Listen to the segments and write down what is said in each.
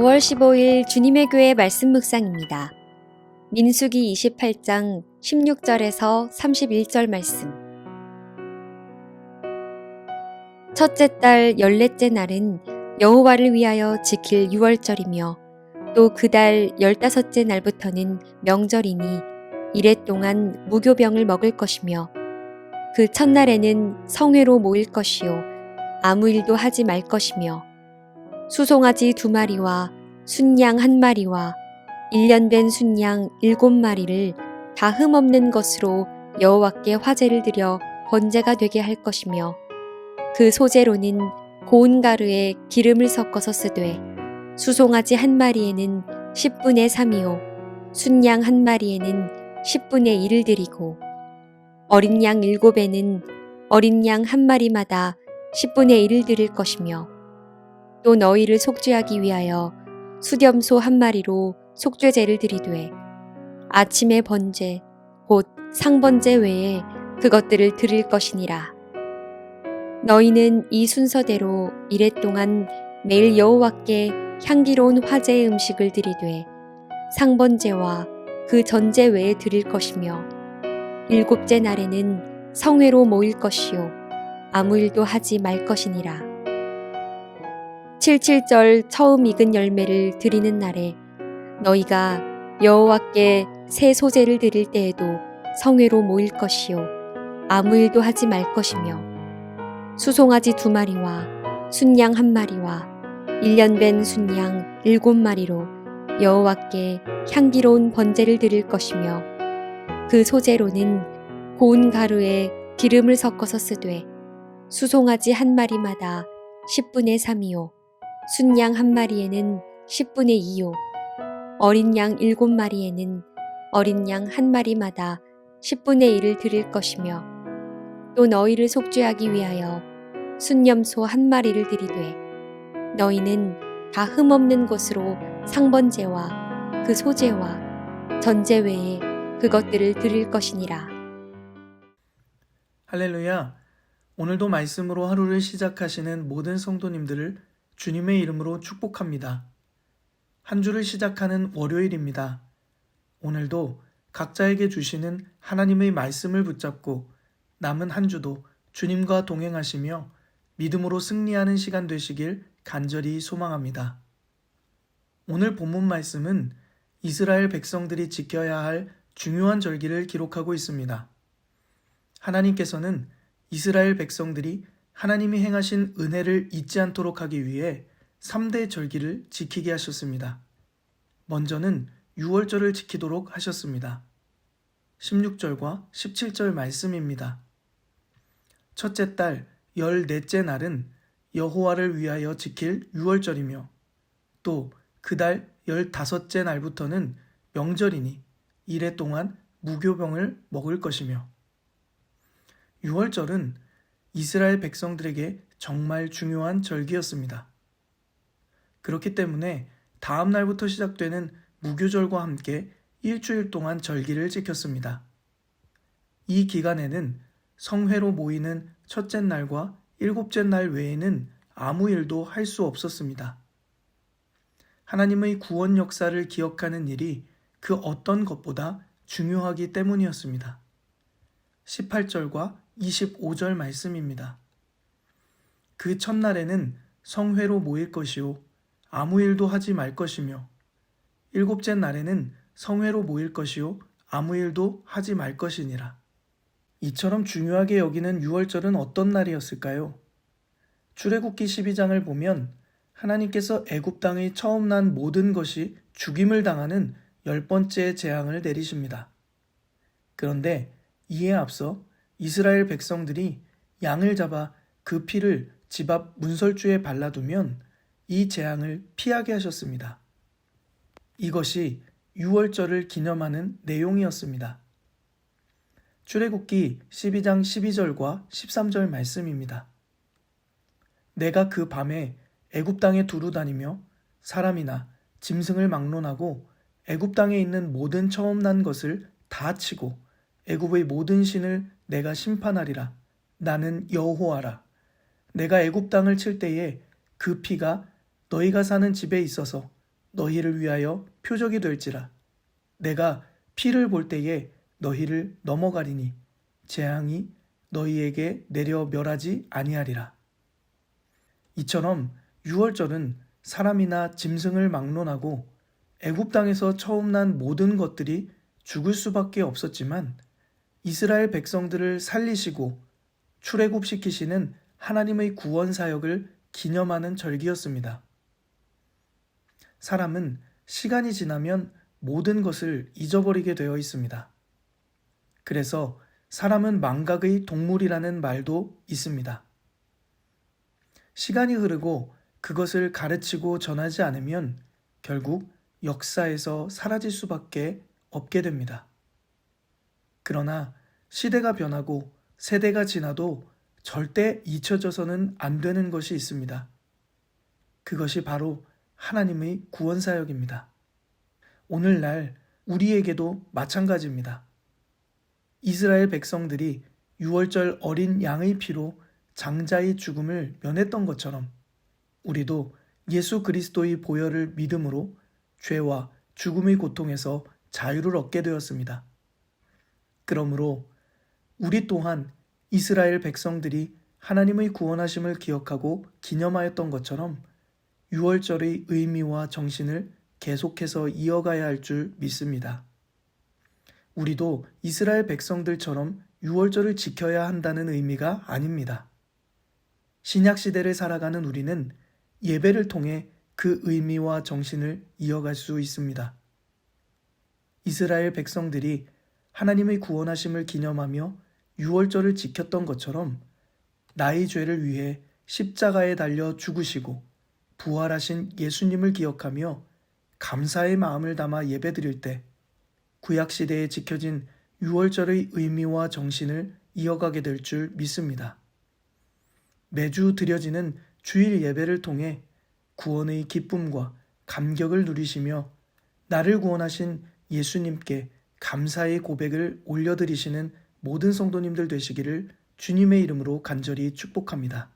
5월 15일 주님의 교회 말씀 묵상입니다. 민수기 28장 16절에서 31절 말씀. 첫째 달 14째 날은 여호와를 위하여 지킬 유월절이며 또 그 달 15째 날부터는 명절이니 이래 동안 무교병을 먹을 것이며 그 첫날에는 성회로 모일 것이요 아무 일도 하지 말 것이며 수송아지 2마리와 순양 1마리와 1년 된 순양 7마리를 다 흠없는 것으로 여호와께 화제를 드려 번제가 되게 할 것이며 그 소재로는 고운 가루에 기름을 섞어서 쓰되 수송아지 1마리에는 10분의 3이요 순양 1마리에는 10분의 1을 드리고 어린 양 7에는 어린 양 1마리마다 10분의 1을 드릴 것이며 또 너희를 속죄하기 위하여 수렴소 1마리로 속죄제를 드리되 아침의 번제 곧 상번제 외에 그것들을 드릴 것이니라. 너희는 이 순서대로 이래 동안 매일 여호와께 향기로운 화제의 음식을 드리되 상번제와 그 전제 외에 드릴 것이며 7째 날에는 성회로 모일 것이요 아무 일도 하지 말 것이니라. 77절 처음 익은 열매를 드리는 날에 너희가 여호와께 새 소재를 드릴 때에도 성회로 모일 것이요 아무 일도 하지 말 것이며 수송아지 2마리와 순양 1마리와 1년 된 순양 7마리로 여호와께 향기로운 번제를 드릴 것이며 그 소재로는 고운 가루에 기름을 섞어서 쓰되 수송아지 1마리마다 10분의 3이요 순양 1마리에는 10분의 2요 어린 양 7마리에는 어린 양 1마리마다 10분의 1을 드릴 것이며 또 너희를 속죄하기 위하여 순념소 1마리를 드리되 너희는 다 흠없는 것으로 상번제와 그 소제와 전제 외에 그것들을 드릴 것이니라. 할렐루야! 오늘도 말씀으로 하루를 시작하시는 모든 성도님들을 주님의 이름으로 축복합니다. 한 주를 시작하는 월요일입니다. 오늘도 각자에게 주시는 하나님의 말씀을 붙잡고 남은 한 주도 주님과 동행하시며 믿음으로 승리하는 시간 되시길 간절히 소망합니다. 오늘 본문 말씀은 이스라엘 백성들이 지켜야 할 중요한 절기를 기록하고 있습니다. 하나님께서는 이스라엘 백성들이 하나님이 행하신 은혜를 잊지 않도록 하기 위해 3대 절기를 지키게 하셨습니다. 먼저는 유월절을 지키도록 하셨습니다. 16절과 17절 말씀입니다. 첫째 달 14째 날은 여호와를 위하여 지킬 유월절이며 또 그 달 15째 날부터는 명절이니 이래 동안 무교병을 먹을 것이며 유월절은 이스라엘 백성들에게 정말 중요한 절기였습니다. 그렇기 때문에 다음 날부터 시작되는 무교절과 함께 일주일 동안 절기를 지켰습니다. 이 기간에는 성회로 모이는 첫째 날과 7째 날 외에는 아무 일도 할 수 없었습니다. 하나님의 구원 역사를 기억하는 일이 그 어떤 것보다 중요하기 때문이었습니다. 18절과 25절 말씀입니다. 그 첫날에는 성회로 모일 것이요 아무 일도 하지 말 것이며 7째 날에는 성회로 모일 것이요 아무 일도 하지 말 것이니라. 이처럼 중요하게 여기는 유월절은 어떤 날이었을까요? 출애굽기 12장을 보면 하나님께서 애굽 땅의 처음 난 모든 것이 죽임을 당하는 10번째 재앙을 내리십니다. 그런데 이에 앞서 이스라엘 백성들이 양을 잡아 그 피를 집 앞 문설주에 발라두면 이 재앙을 피하게 하셨습니다. 이것이 유월절을 기념하는 내용이었습니다. 출애굽기 12장 12절과 13절 말씀입니다. 내가 그 밤에 애굽 땅에 두루 다니며 사람이나 짐승을 막론하고 애굽 땅에 있는 모든 처음 난 것을 다 치고 애굽의 모든 신을 내가 심판하리라. 나는 여호와라. 내가 애굽 땅을 칠 때에 그 피가 너희가 사는 집에 있어서 너희를 위하여 표적이 될지라. 내가 피를 볼 때에 너희를 넘어가리니 재앙이 너희에게 내려 멸하지 아니하리라. 이처럼 유월절은 사람이나 짐승을 막론하고 애굽 땅에서 처음 난 모든 것들이 죽을 수밖에 없었지만 이스라엘 백성들을 살리시고 출애굽시키시는 하나님의 구원 사역을 기념하는 절기였습니다. 사람은 시간이 지나면 모든 것을 잊어버리게 되어 있습니다. 그래서 사람은 망각의 동물이라는 말도 있습니다. 시간이 흐르고 그것을 가르치고 전하지 않으면 결국 역사에서 사라질 수밖에 없게 됩니다. 그러나 시대가 변하고 세대가 지나도 절대 잊혀져서는 안 되는 것이 있습니다. 그것이 바로 하나님의 구원 사역입니다. 오늘날 우리에게도 마찬가지입니다. 이스라엘 백성들이 유월절 어린 양의 피로 장자의 죽음을 면했던 것처럼 우리도 예수 그리스도의 보혈을 믿음으로 죄와 죽음의 고통에서 자유를 얻게 되었습니다. 그러므로 우리 또한 이스라엘 백성들이 하나님의 구원하심을 기억하고 기념하였던 것처럼 유월절의 의미와 정신을 계속해서 이어가야 할 줄 믿습니다. 우리도 이스라엘 백성들처럼 유월절을 지켜야 한다는 의미가 아닙니다. 신약 시대를 살아가는 우리는 예배를 통해 그 의미와 정신을 이어갈 수 있습니다. 이스라엘 백성들이 하나님의 구원하심을 기념하며 유월절을 지켰던 것처럼 나의 죄를 위해 십자가에 달려 죽으시고 부활하신 예수님을 기억하며 감사의 마음을 담아 예배드릴 때 구약시대에 지켜진 유월절의 의미와 정신을 이어가게 될 줄 믿습니다. 매주 드려지는 주일 예배를 통해 구원의 기쁨과 감격을 누리시며 나를 구원하신 예수님께 감사의 고백을 올려드리시는 모든 성도님들 되시기를 주님의 이름으로 간절히 축복합니다.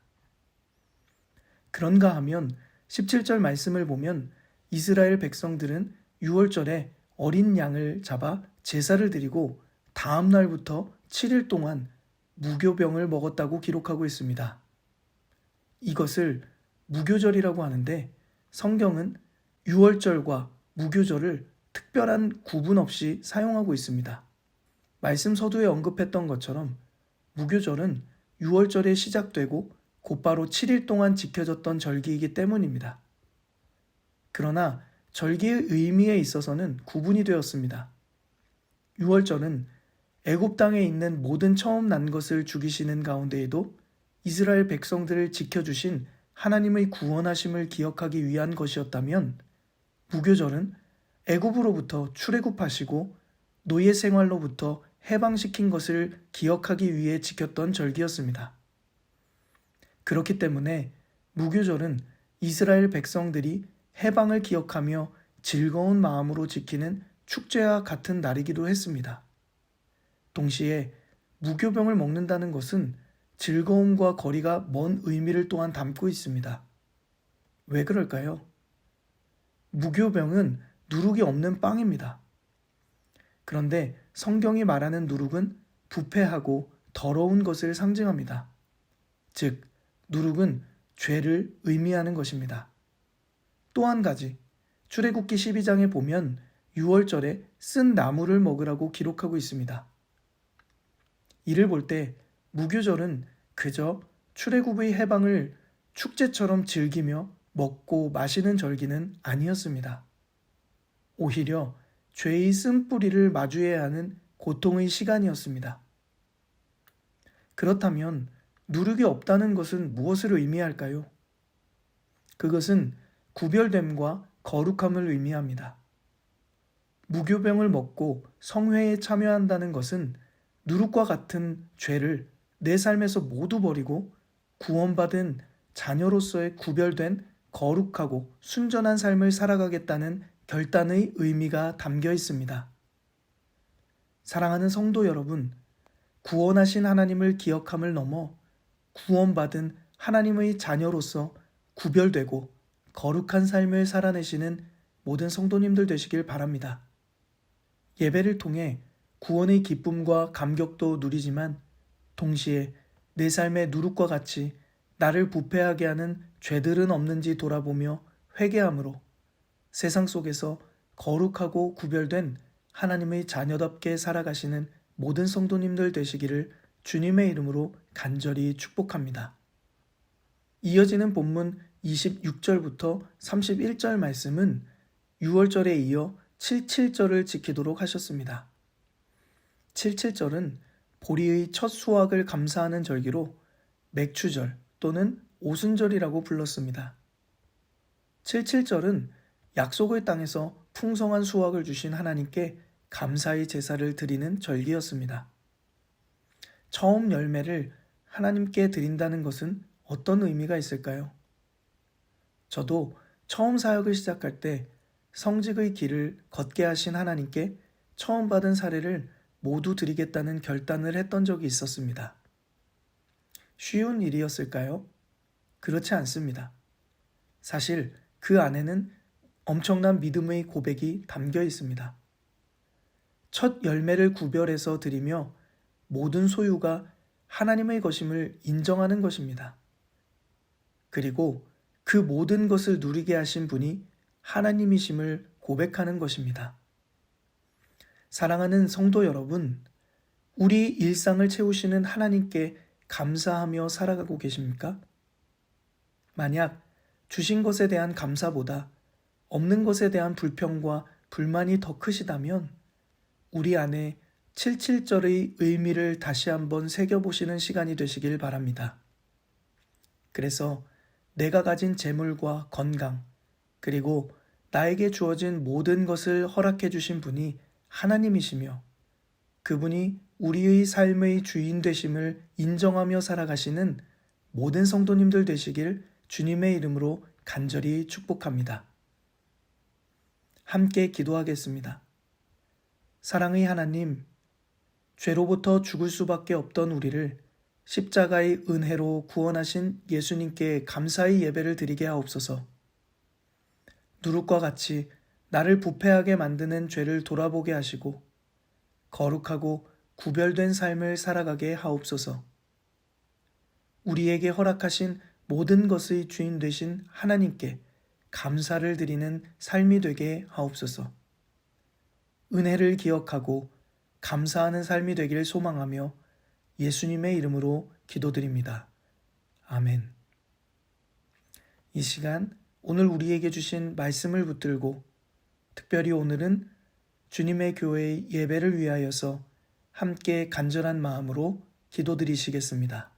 그런가 하면 17절 말씀을 보면 이스라엘 백성들은 유월절에 어린 양을 잡아 제사를 드리고 다음 날부터 7일 동안 무교병을 먹었다고 기록하고 있습니다. 이것을 무교절이라고 하는데 성경은 유월절과 무교절을 특별한 구분 없이 사용하고 있습니다. 말씀 서두에 언급했던 것처럼 무교절은 유월절에 시작되고 곧바로 7일 동안 지켜졌던 절기이기 때문입니다. 그러나 절기의 의미에 있어서는 구분이 되었습니다. 유월절은 애굽 땅에 있는 모든 처음 난 것을 죽이시는 가운데에도 이스라엘 백성들을 지켜주신 하나님의 구원하심을 기억하기 위한 것이었다면 무교절은 애굽으로부터 출애굽하시고 노예 생활로부터 해방시킨 것을 기억하기 위해 지켰던 절기였습니다. 그렇기 때문에 무교절은 이스라엘 백성들이 해방을 기억하며 즐거운 마음으로 지키는 축제와 같은 날이기도 했습니다. 동시에 무교병을 먹는다는 것은 즐거움과 거리가 먼 의미를 또한 담고 있습니다. 왜 그럴까요? 무교병은 누룩이 없는 빵입니다. 그런데 성경이 말하는 누룩은 부패하고 더러운 것을 상징합니다. 즉, 누룩은 죄를 의미하는 것입니다. 또 한 가지, 출애굽기 12장에 보면 유월절에 쓴 나무를 먹으라고 기록하고 있습니다. 이를 볼 때 무교절은 그저 출애굽의 해방을 축제처럼 즐기며 먹고 마시는 절기는 아니었습니다. 오히려 죄의 쓴뿌리를 마주해야 하는 고통의 시간이었습니다. 그렇다면 누룩이 없다는 것은 무엇을 의미할까요? 그것은 구별됨과 거룩함을 의미합니다. 무교병을 먹고 성회에 참여한다는 것은 누룩과 같은 죄를 내 삶에서 모두 버리고 구원받은 자녀로서의 구별된 거룩하고 순전한 삶을 살아가겠다는 결단의 의미가 담겨 있습니다. 사랑하는 성도 여러분, 구원하신 하나님을 기억함을 넘어 구원받은 하나님의 자녀로서 구별되고 거룩한 삶을 살아내시는 모든 성도님들 되시길 바랍니다. 예배를 통해 구원의 기쁨과 감격도 누리지만 동시에 내 삶의 누룩과 같이 나를 부패하게 하는 죄들은 없는지 돌아보며 회개함으로 세상 속에서 거룩하고 구별된 하나님의 자녀답게 살아가시는 모든 성도님들 되시기를 주님의 이름으로 간절히 축복합니다. 이어지는 본문 26절부터 31절 말씀은 6월절에 이어 77절을 지키도록 하셨습니다. 77절은 보리의 첫 수확을 감사하는 절기로 맥추절 또는 오순절이라고 불렀습니다. 77절은 약속의 땅에서 풍성한 수확을 주신 하나님께 감사의 제사를 드리는 절기였습니다. 처음 열매를 하나님께 드린다는 것은 어떤 의미가 있을까요? 저도 처음 사역을 시작할 때 성직의 길을 걷게 하신 하나님께 처음 받은 사례를 모두 드리겠다는 결단을 했던 적이 있었습니다. 쉬운 일이었을까요? 그렇지 않습니다. 사실 그 안에는 엄청난 믿음의 고백이 담겨 있습니다. 첫 열매를 구별해서 드리며 모든 소유가 하나님의 것임을 인정하는 것입니다. 그리고 그 모든 것을 누리게 하신 분이 하나님이심을 고백하는 것입니다. 사랑하는 성도 여러분, 우리 일상을 채우시는 하나님께 감사하며 살아가고 계십니까? 만약 주신 것에 대한 감사보다 없는 것에 대한 불평과 불만이 더 크시다면 우리 안에 77절의 의미를 다시 한번 새겨보시는 시간이 되시길 바랍니다. 그래서 내가 가진 재물과 건강, 그리고 나에게 주어진 모든 것을 허락해 주신 분이 하나님이시며 그분이 우리의 삶의 주인 되심을 인정하며 살아가시는 모든 성도님들 되시길 주님의 이름으로 간절히 축복합니다. 함께 기도하겠습니다. 사랑의 하나님, 죄로부터 죽을 수밖에 없던 우리를 십자가의 은혜로 구원하신 예수님께 감사의 예배를 드리게 하옵소서. 누룩과 같이 나를 부패하게 만드는 죄를 돌아보게 하시고 거룩하고 구별된 삶을 살아가게 하옵소서. 우리에게 허락하신 모든 것의 주인 되신 하나님께 감사를 드리는 삶이 되게 하옵소서. 은혜를 기억하고 감사하는 삶이 되기를 소망하며 예수님의 이름으로 기도드립니다. 아멘. 이 시간 오늘 우리에게 주신 말씀을 붙들고 특별히 오늘은 주님의 교회의 예배를 위하여서 함께 간절한 마음으로 기도드리시겠습니다.